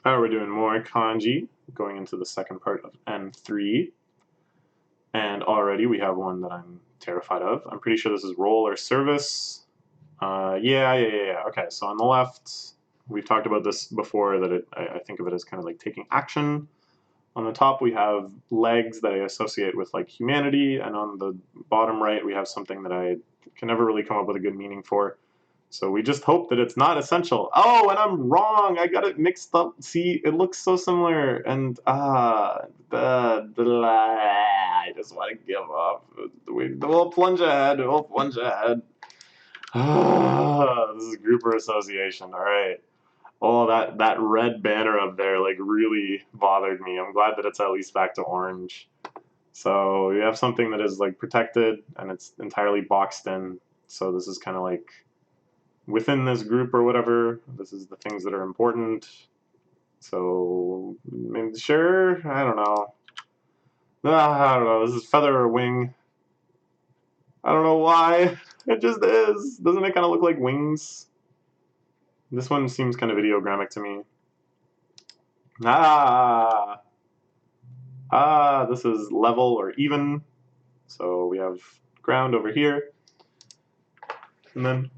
We're doing more kanji, going into the second part of N3. And already we have one that I'm terrified of. I'm pretty sure this is roll or service. Yeah. Okay, so on the left, we've talked about this before, that I think of it as kind of like taking action. On the top, we have legs that I associate with like humanity, and on the bottom right, we have something that I can never really come up with a good meaning for. So we just hope that it's not essential. Oh, and I'm wrong. I got it mixed up. See, it looks so similar, and I just want to give up. We'll plunge ahead. We'll plunge ahead. This is grouper association. All right. Oh, that red banner up there like really bothered me. I'm glad that it's at least back to orange. So we have something that is like protected and it's entirely boxed in. So this is kind of like within this group or whatever. This is the things that are important. So sure, I don't know. I don't know. This is feather or wing. I don't know why. It just is. Doesn't it kind of look like wings? This one seems kind of ideogrammic to me. This is level or even. So we have ground over here. And then,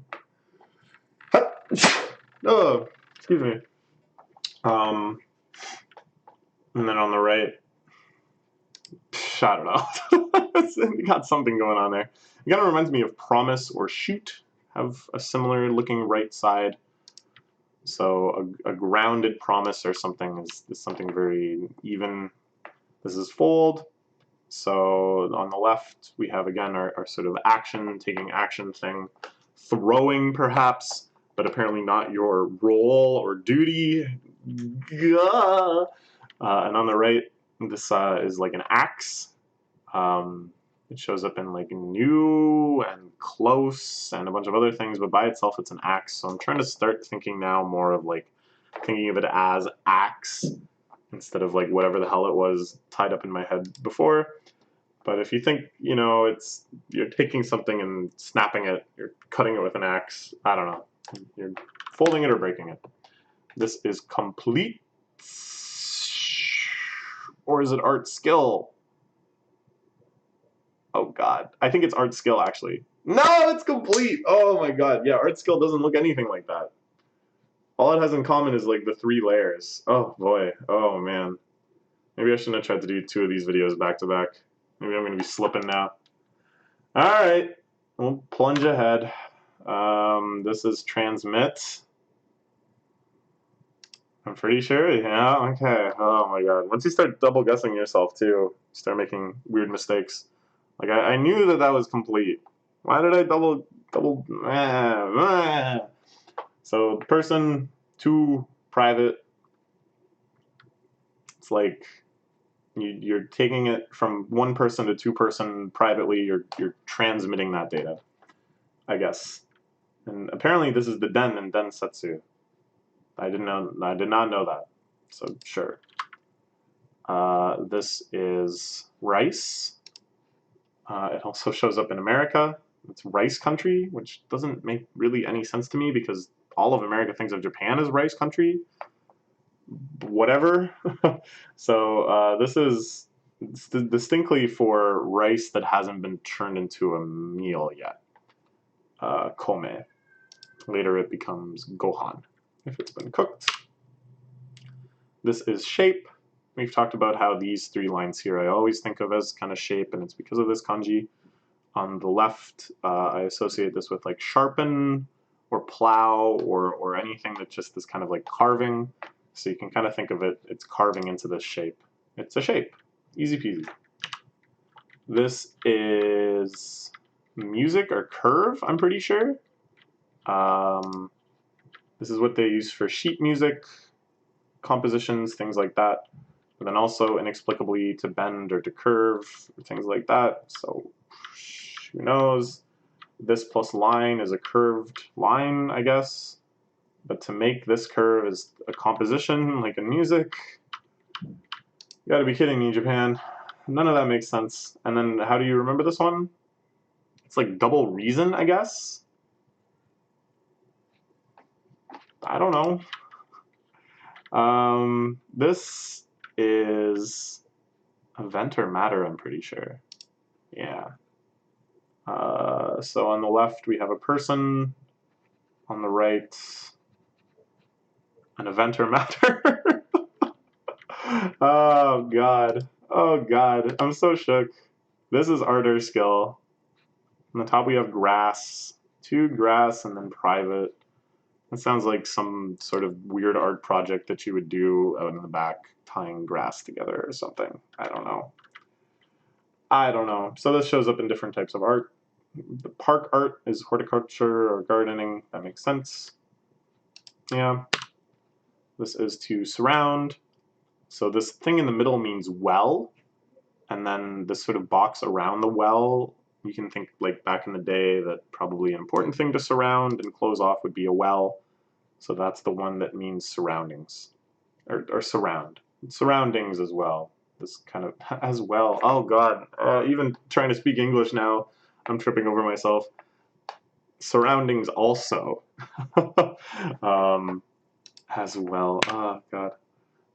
oh, excuse me. And then on the right, I don't know. You got something going on there. It kind of reminds me of promise or shoot. Have a similar looking right side. So a grounded promise or something is something very even. This is fold. So on the left, we have again our sort of action, taking action thing. Throwing perhaps, but apparently not your role or duty. And on the right, this is like an axe. It shows up in like new and close and a bunch of other things, but by itself it's an axe. So I'm trying to start thinking now more of like thinking of it as axe instead of like whatever the hell it was tied up in my head before. But if you think, you're taking something and snapping it, you're cutting it with an axe, I don't know. You're folding it or breaking it. This is complete, or is it art skill? Oh God, I think it's art skill actually. No, it's complete. Oh my God, yeah, art skill doesn't look anything like that. All it has in common is like the 3 layers. Oh boy, oh man. Maybe I shouldn't have tried to do 2 of these videos back to back. Maybe I'm gonna be slipping now. All right, we'll plunge ahead. This is transmit. I'm pretty sure, yeah, okay. Oh my God. Once you start double guessing yourself too, you start making weird mistakes. Like I knew that was complete. Why did I double? So person, 2, private. It's like you're taking it from 1 person to 2 person privately. You're transmitting that data, I guess. And apparently this is the den in Densetsu. I did not know that. So sure. This is rice. It also shows up in America. It's rice country, which doesn't make really any sense to me because all of America thinks of Japan as rice country. Whatever. So this is distinctly for rice that hasn't been turned into a meal yet. Kome. Later it becomes gohan if it's been cooked. This is shape. We've talked about how these 3 lines here I always think of as kind of shape, and it's because of this kanji. On the left, I associate this with like sharpen or plow or anything that just is kind of like carving. So you can kind of think of it's carving into this shape. It's a shape. Easy peasy. This is music or curve, I'm pretty sure. This is what they use for sheet music, compositions, things like that. But then also inexplicably to bend or to curve, things like that. So who knows? This plus line is a curved line, I guess. But to make this curve is a composition, like in music. You gotta be kidding me, Japan. None of that makes sense. And then how do you remember this one? It's like double reason, I guess? I don't know. This is event or matter, I'm pretty sure. Yeah. So on the left we have a person, on the right an event or matter. Oh god. Oh god. I'm so shook. This is art or skill. On the top we have grass. 2 grass and then private. That sounds like some sort of weird art project that you would do out in the back, tying grass together or something. I don't know. I don't know. So this shows up in different types of art. The park art is horticulture or gardening. That makes sense. Yeah. This is to surround. So this thing in the middle means well. And then this sort of box around the well, you can think like back in the day that probably an important thing to surround and close off would be a well. So that's the one that means surroundings, or surround. Surroundings as well. This kind of, as well. Oh God, even trying to speak English now, I'm tripping over myself. Surroundings also. As well. Oh God.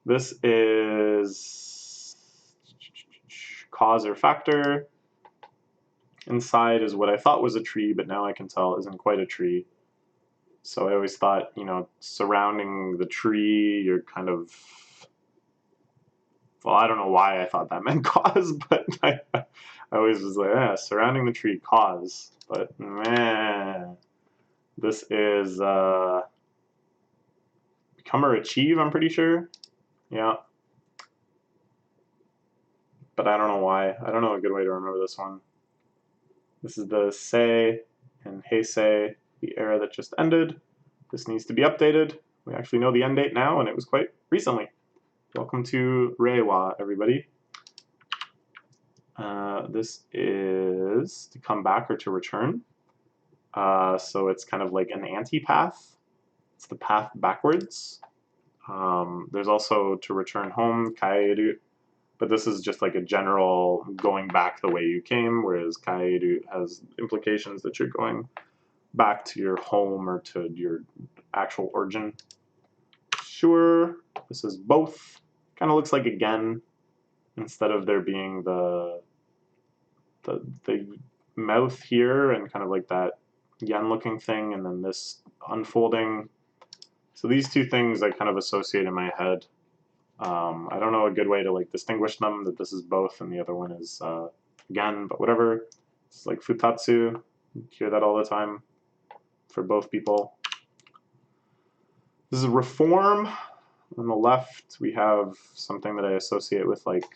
This is cause or factor. Inside is what I thought was a tree, but now I can tell isn't quite a tree. So I always thought, you know, surrounding the tree, you're kind of, well, I don't know why I thought that meant cause, but I always was like, yeah, surrounding the tree, cause. But man, this is become or achieve, I'm pretty sure. Yeah. But I don't know why. I don't know a good way to remember this one. This is the Sei and Heisei, the era that just ended. This needs to be updated. We actually know the end date now, and it was quite recently. Welcome to Reiwa, everybody. This is to come back or to return. So it's kind of like an anti-path. It's the path backwards. There's also to return home, kaeru, but this is just like a general going back the way you came, whereas kaeru has implications that you're going back to your home or to your actual origin. Sure, this is both. Kind of looks like again, instead of there being the mouth here and kind of like that yen looking thing, and then this unfolding. So these two things I kind of associate in my head. I don't know a good way to like distinguish them, that this is both and the other one is again, but whatever. It's like futatsu. You hear that all the time for both people. This is reform. On the left, we have something that I associate with, like,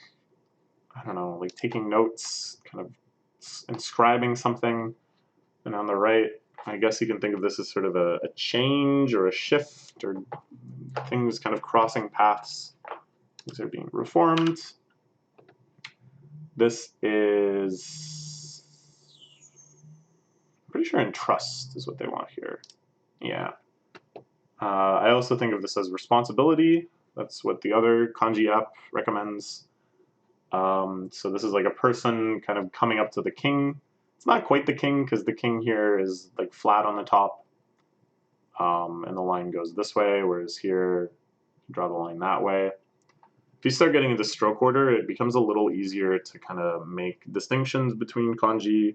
I don't know, like taking notes, kind of inscribing something. And on the right, I guess you can think of this as sort of a change or a shift, or things kind of crossing paths. These are being reformed. This is, I'm pretty sure entrust is what they want here. Yeah. I also think of this as responsibility. That's what the other kanji app recommends. So this is like a person kind of coming up to the king. It's not quite the king, because the king here is like flat on the top. And the line goes this way, whereas here, you draw the line that way. If you start getting into stroke order, it becomes a little easier to kind of make distinctions between kanji.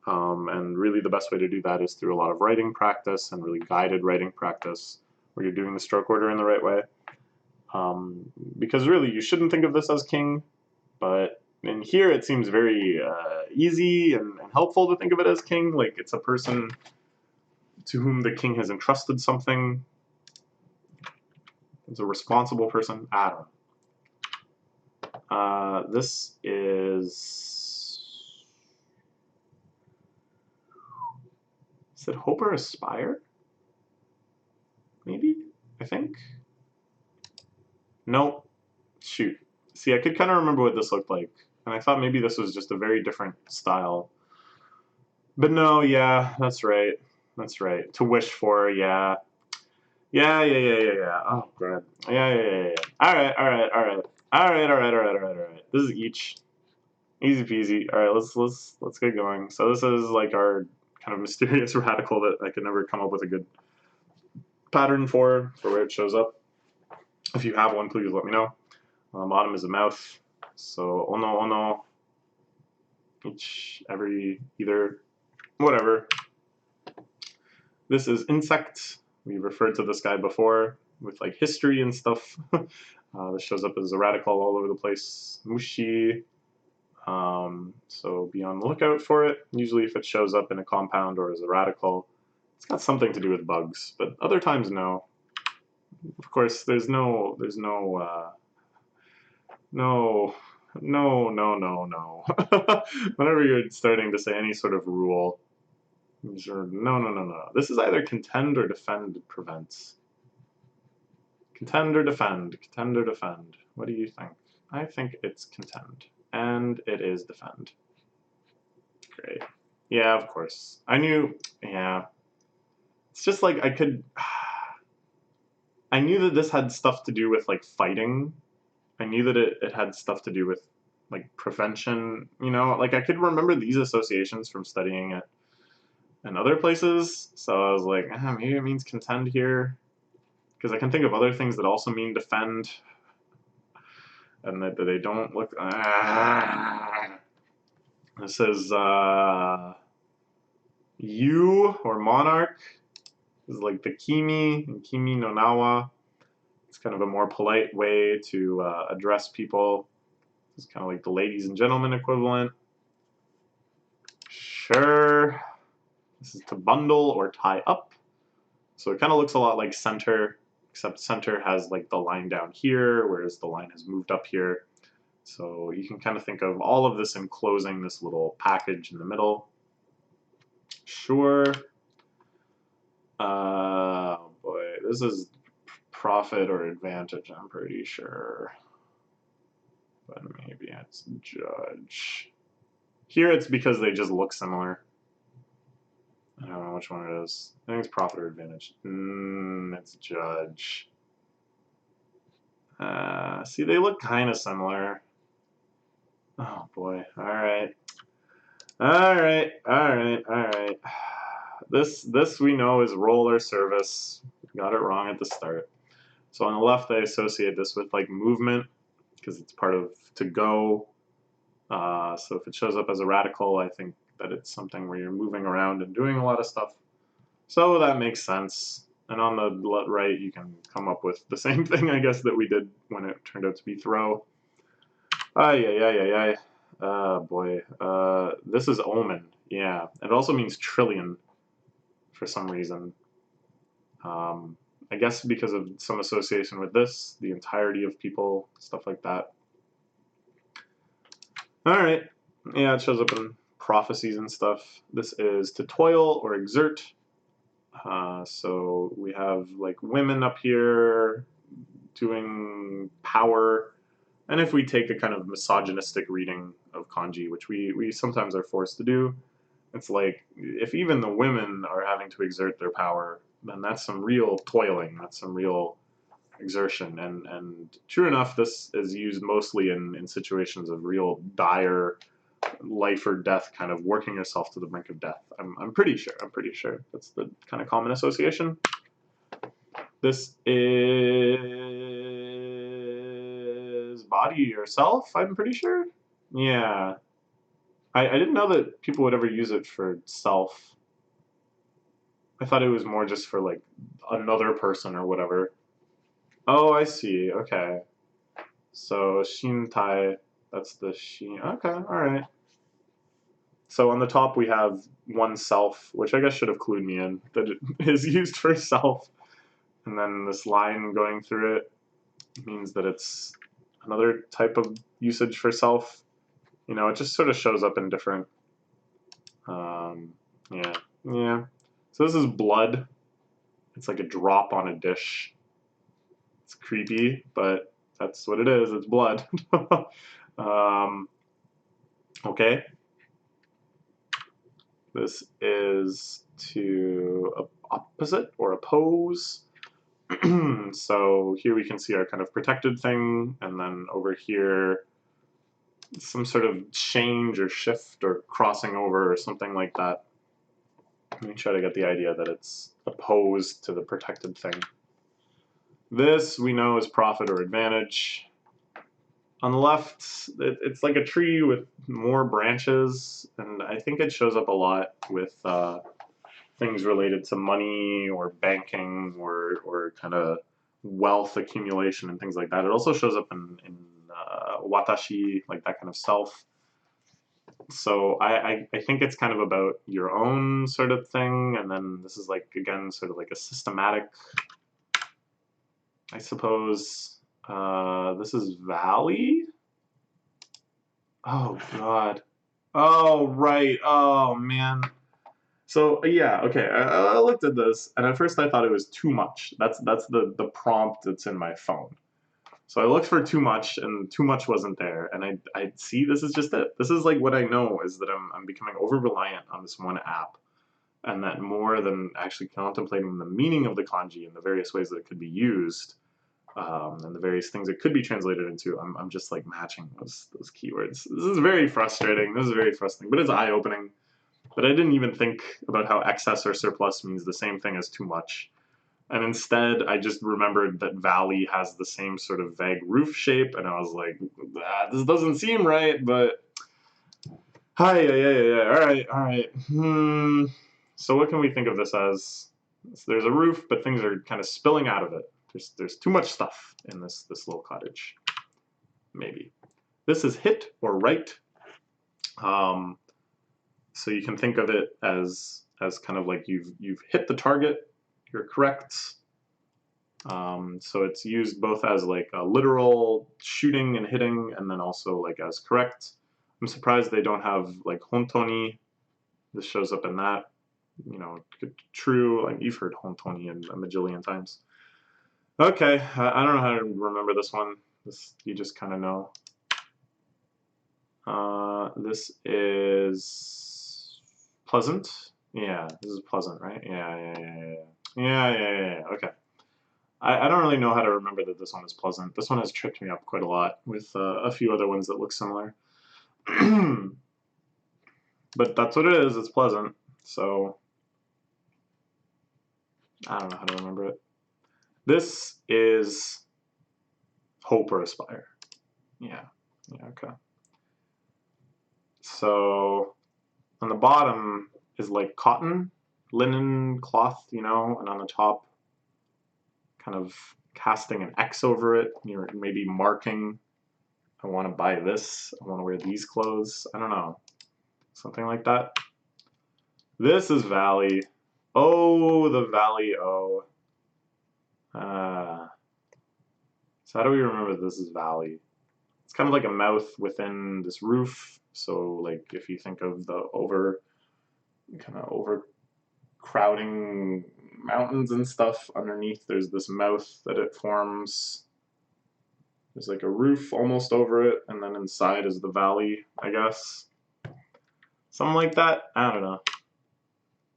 And really the best way to do that is through a lot of writing practice, and really guided writing practice, where you're doing the stroke order in the right way. Because really you shouldn't think of this as king, but in here it seems very easy and helpful to think of it as king, like it's a person to whom the king has entrusted something. It's a responsible person. I don't know. This is it hope or aspire? Maybe? I think? Nope. Shoot. See, I could kind of remember what this looked like, and I thought maybe this was just a very different style. But no, yeah, that's right. That's right. To wish for, yeah. Yeah. Oh, God. Yeah. Alright. This is each. Easy peasy. Alright, let's get going. So this is like our kind of mysterious radical that I could never come up with a good pattern for where it shows up. If you have one, please let me know. Bottom is a mouth. So ono, each, every, either, whatever. This is insect. We referred to this guy before with like history and stuff. This shows up as a radical all over the place. Mushi. So be on the lookout for it. Usually if it shows up in a compound or as a radical, it's got something to do with bugs, but other times no. Of course, there's no, no. Whenever you're starting to say any sort of rule, no. This is either contend or defend prevents. Contend or defend, contend or defend. What do you think? I think it's contend, and it is defend. Great. Yeah, of course. I knew, yeah. It's just like I knew that this had stuff to do with like fighting. I knew that it had stuff to do with like prevention, you know, like I could remember these associations from studying it in other places. So I was like, maybe it means contend here. Because I can think of other things that also mean defend. And that they don't look. This is you or monarch. This is like the kimi and kimi no nawa. It's kind of a more polite way to address people. It's kind of like the ladies and gentlemen equivalent. Sure. This is to bundle or tie up. So it kind of looks a lot like center, except center has like the line down here, whereas the line has moved up here. So you can kind of think of all of this enclosing this little package in the middle. Sure. Boy, this is profit or advantage, I'm pretty sure. But maybe it's judge. Here it's because they just look similar. I don't know which one it is. I think it's profit or advantage. It's judge. See, they look kind of similar. Oh boy. Alright. This we know is role or service. Got it wrong at the start. So on the left, I associate this with like movement because it's part of to go. So if it shows up as a radical, I think that it's something where you're moving around and doing a lot of stuff. So that makes sense. And on the right, you can come up with the same thing, I guess, that we did when it turned out to be throw. Ay. Boy. This is omen. Yeah. It also means trillion for some reason. I guess because of some association with this, the entirety of people, stuff like that. All right. Yeah, it shows up in prophecies and stuff. This is to toil or exert. So we have like women up here doing power. And if we take a kind of misogynistic reading of kanji, which we sometimes are forced to do, it's like if even the women are having to exert their power, then that's some real toiling. That's some real exertion. And true enough, this is used mostly in situations of real dire life or death, kind of working yourself to the brink of death. I'm pretty sure. That's the kind of common association. This is body or self, I'm pretty sure. Yeah. I didn't know that people would ever use it for self. I thought it was more just for like another person or whatever. Oh, I see. Okay. So shintai, that's the shin. Okay, all right. So on the top we have oneself, which I guess should have clued me in that it is used for self. And then this line going through it means that it's another type of usage for self. You know, it just sort of shows up in different, yeah. So this is blood. It's like a drop on a dish. It's creepy, but that's what it is. It's blood. Okay. This is to opposite or oppose. So here we can see our kind of protected thing, and then over here, some sort of change or shift or crossing over or something like that. Let me try to get the idea that it's opposed to the protected thing. This we know is profit or advantage. On the left, it's like a tree with more branches, and I think it shows up a lot with things related to money or banking or kind of wealth accumulation and things like that. It also shows up in watashi, like that kind of self. So I think it's kind of about your own sort of thing, and then this is like, again, sort of like a systematic, I suppose. This is Valley. Oh God. Oh right. Oh man. So yeah, okay. I looked at this, and at first I thought it was too much. That's the prompt that's in my phone. So I looked for too much, and too much wasn't there. And I see this is just it. This is like what I know is that I'm becoming over reliant on this one app, and that more than actually contemplating the meaning of the kanji and the various ways that it could be used, and the various things it could be translated into, I'm just like matching those keywords. This is very frustrating. This is very frustrating, but it's eye-opening. But I didn't even think about how excess or surplus means the same thing as too much. And instead, I just remembered that Valley has the same sort of vague roof shape, and I was like, this doesn't seem right, but hi, yeah. All right. So what can we think of this as? So there's a roof, but things are kind of spilling out of it. There's too much stuff in this little cottage. Maybe. This is hit or right. So you can think of it as kind of like you've hit the target. You're correct. So it's used both as like a literal shooting and hitting, and then also like as correct. I'm surprised they don't have like hontoni. This shows up in that. You know, true. Like you've heard hontoni a majillion times. Okay, I don't know how to remember this one. This you just kind of know. This is pleasant. Yeah, this is pleasant, right? Yeah. Okay. I don't really know how to remember that this one is pleasant. This one has tripped me up quite a lot with a few other ones that look similar. But that's what it is. It's pleasant. So I don't know how to remember it. This is hope or aspire. Yeah, okay. So on the bottom is like cotton, linen, cloth, and on the top, kind of casting an X over it. You're maybe marking, I want to buy this, I want to wear these clothes. I don't know. Something like that. This is Valley. Oh, the Valley O. So how do we remember this is Valley? It's kind of like a mouth within this roof. So like if you think of the overcrowding mountains and stuff underneath, there's this mouth that it forms. There's like a roof almost over it, and then inside is the valley, I guess. Something like that. I don't know.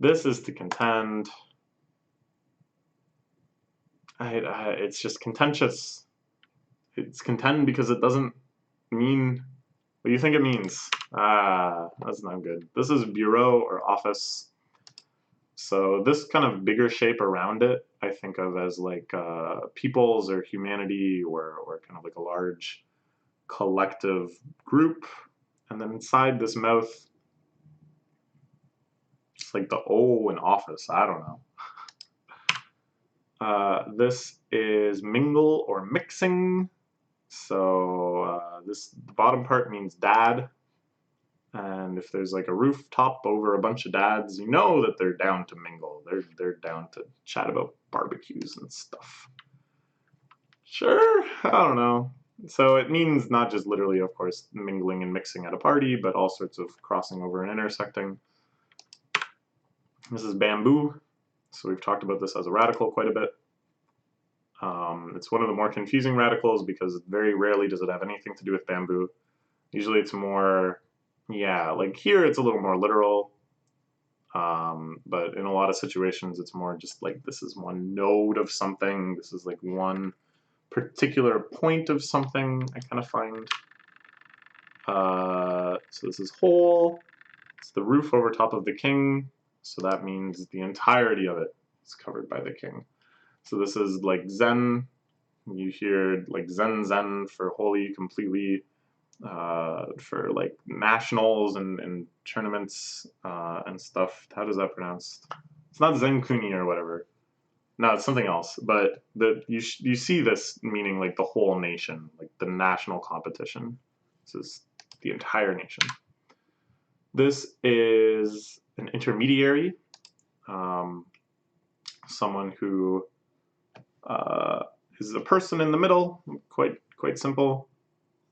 This is to contend. It's just contentious. It's contend because it doesn't mean what you think it means. That's not good. This is bureau or office. So this kind of bigger shape around it, I think of as like peoples or humanity or kind of like a large collective group. And then inside this mouth, it's like the O in office. I don't know. This is mingle or mixing. So this bottom part means dad. And if there's like a rooftop over a bunch of dads, you know that they're down to mingle. They're down to chat about barbecues and stuff. Sure, I don't know. So it means not just literally, of course, mingling and mixing at a party, but all sorts of crossing over and intersecting. This is bamboo. So we've talked about this as a radical quite a bit. It's one of the more confusing radicals because very rarely does it have anything to do with bamboo. Usually it's more, yeah, like here it's a little more literal. But in a lot of situations it's more just like this is one node of something. This is like one particular point of something, I kind of find. So this is whole. It's the roof over top of the king. So that means the entirety of it is covered by the king. So this is like Zen You hear like zen zen for holy, completely, for like nationals and tournaments and stuff. How does that pronounce? It's not zenkuni or whatever. No, it's something else. But you see this meaning like the whole nation, like the national competition. This is the entire nation. This is an intermediary, someone who is a person in the middle. Quite simple.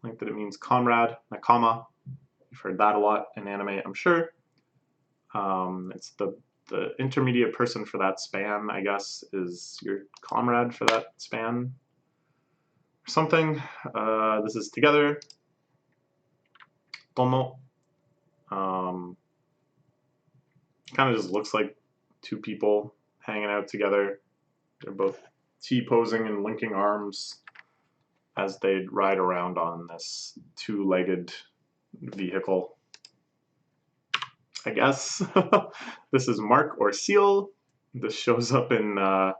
I think that it means comrade, nakama. You've heard that a lot in anime, I'm sure. It's the intermediate person for that span, I guess, is your comrade for that span or something. This is together. Tomo. Kind of just looks like two people hanging out together. They're both T-posing and linking arms as they ride around on this two-legged vehicle. I guess. This is mark or seal. This shows up in the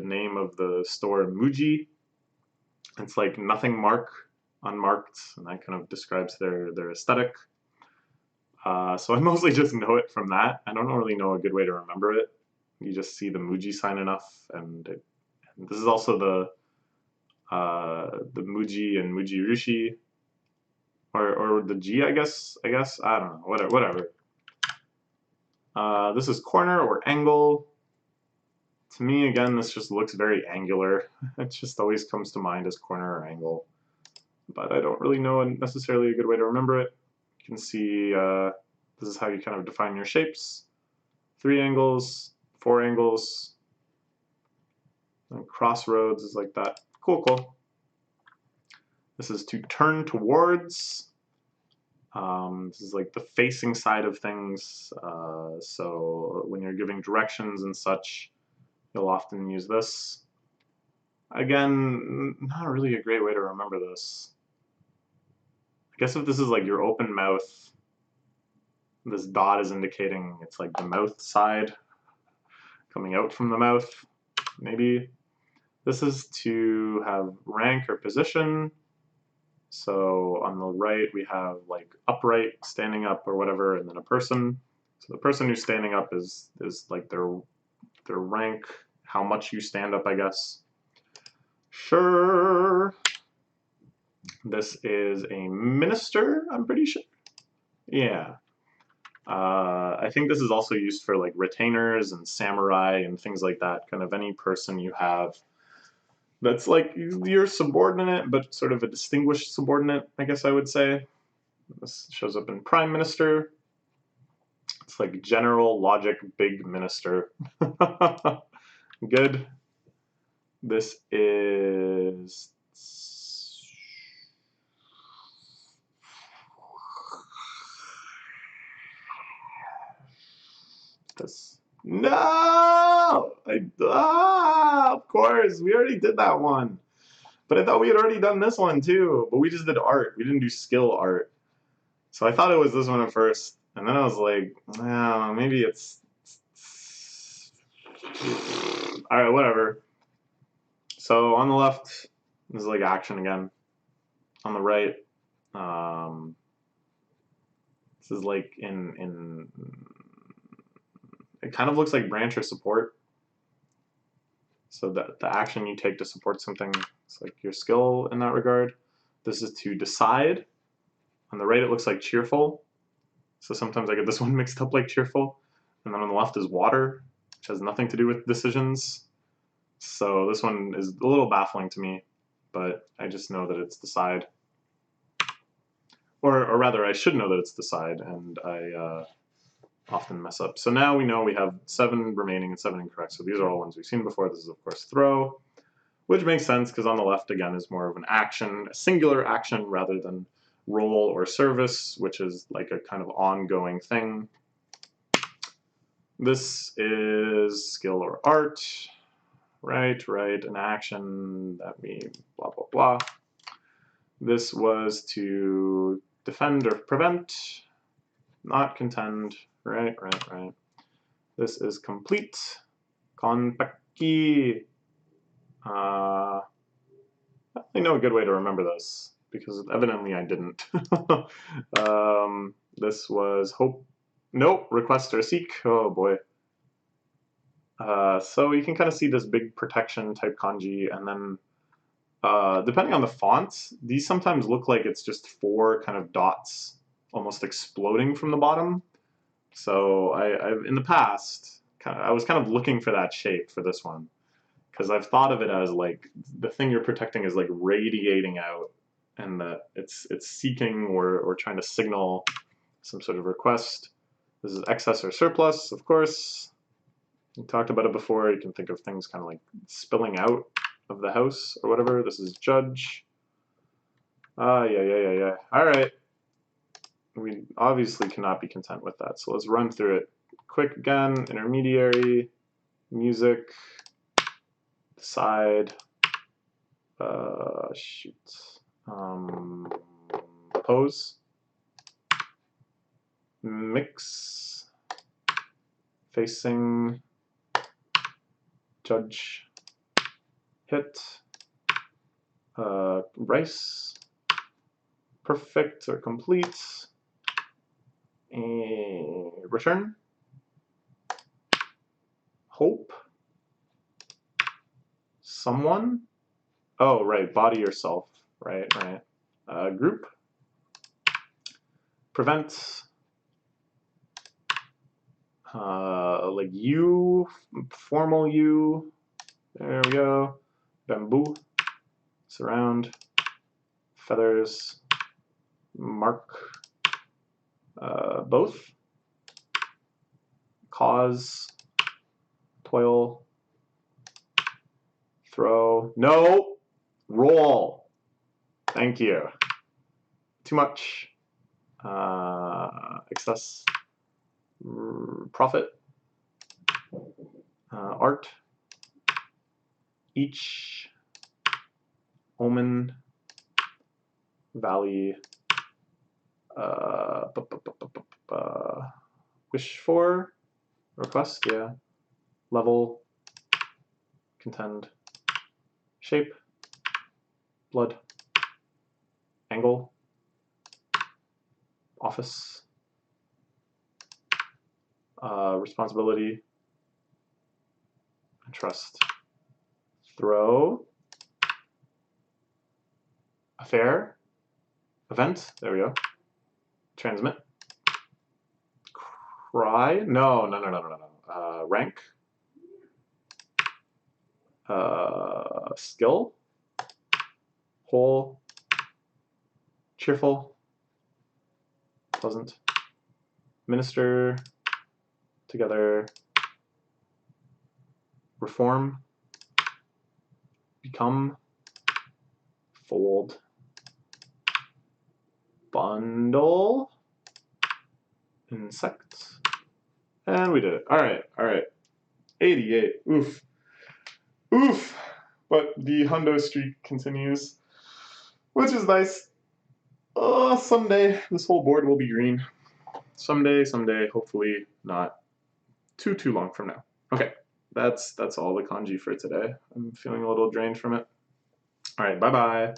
name of the store Muji. It's like nothing mark, unmarked, and that kind of describes their aesthetic. So I mostly just know it from that. I don't really know a good way to remember it. You just see the Muji sign enough, and this is also the Muji and Muji Rushi, or the G, I guess. I don't know. Whatever. This is corner or angle. To me, again, this just looks very angular. It just always comes to mind as corner or angle, but I don't really know necessarily a good way to remember it. You can see this is how you kind of define your shapes. 3 angles, 4 angles, and crossroads is like that. Cool. This is to turn towards. This is like the facing side of things. So when you're giving directions and such, you'll often use this. Again, not really a great way to remember this. I guess if this is like your open mouth, this dot is indicating it's like the mouth side coming out from the mouth, maybe. This is to have rank or position. So on the right we have like upright, standing up or whatever, and then a person. So the person who's standing up is like their rank, how much you stand up, I guess. Sure. This is a minister, I'm pretty sure. Yeah. I think this is also used for like retainers and samurai and things like that. Kind of any person you have that's like your subordinate, but sort of a distinguished subordinate, I guess I would say. This shows up in prime minister. It's like general, logic, big minister. Good. This is this. No! Of course, we already did that one. But I thought we had already done this one too. But we just did art. We didn't do skill art. So I thought it was this one at first. And then I was like, oh, maybe it's... Alright, whatever. So on the left, this is like action again. On the right, this is like in it kind of looks like branch or support. So the action you take to support something, it's like your skill in that regard. This is to decide. On the right, it looks like cheerful. So sometimes I get this one mixed up like cheerful. And then on the left is water, which has nothing to do with decisions. So this one is a little baffling to me, but I just know that it's decide. Or rather, I should know that it's decide, and I often mess up. So now we know we have 7 remaining and 7 incorrect. So these are all ones we've seen before. This is, of course, throw, which makes sense because on the left, again, is more of an action, a singular action rather than role or service, which is like a kind of ongoing thing. This is skill or art, right, an action, that means blah, blah, blah. This was to defend or prevent, not contend, right. This is complete, konpeki. I don't really know a good way to remember this, because evidently I didn't. This was hope. Nope, request or seek. Oh boy. So you can kind of see this big protection type kanji, and then depending on the font, these sometimes look like it's just 4 kind of dots almost exploding from the bottom. So I've in the past, I was kind of looking for that shape for this one, because I've thought of it as like the thing you're protecting is like radiating out, and that it's seeking or trying to signal some sort of request. This is excess or surplus, of course. We talked about it before. You can think of things kind of like spilling out of the house or whatever. This is judge. Yeah. All right. We obviously cannot be content with that. So let's run through it quick again. Intermediary, music, decide, pose, mix, facing, judge, hit, rice, perfect or complete, and return, hope, someone, oh right, body yourself, right, group, prevent, like you, formal you, there we go, bamboo, surround, feathers, mark, both, cause, toil, throw, no, roll, thank you, too much, excess, profit, art, each, omen, valley, wish for, request, yeah, level, contend, shape, blood, angle, office, responsibility, and trust, throw, affair, event, there we go, transmit, cry, no, rank, skill, whole, cheerful, pleasant, minister, together, reform, become, fold, bundle, insect, and we did it. All right. 88. Oof. But the hundo streak continues, which is nice. Someday this whole board will be green. Someday, hopefully not too long from now. Okay, that's all the kanji for today. I'm feeling a little drained from it. All right, bye-bye.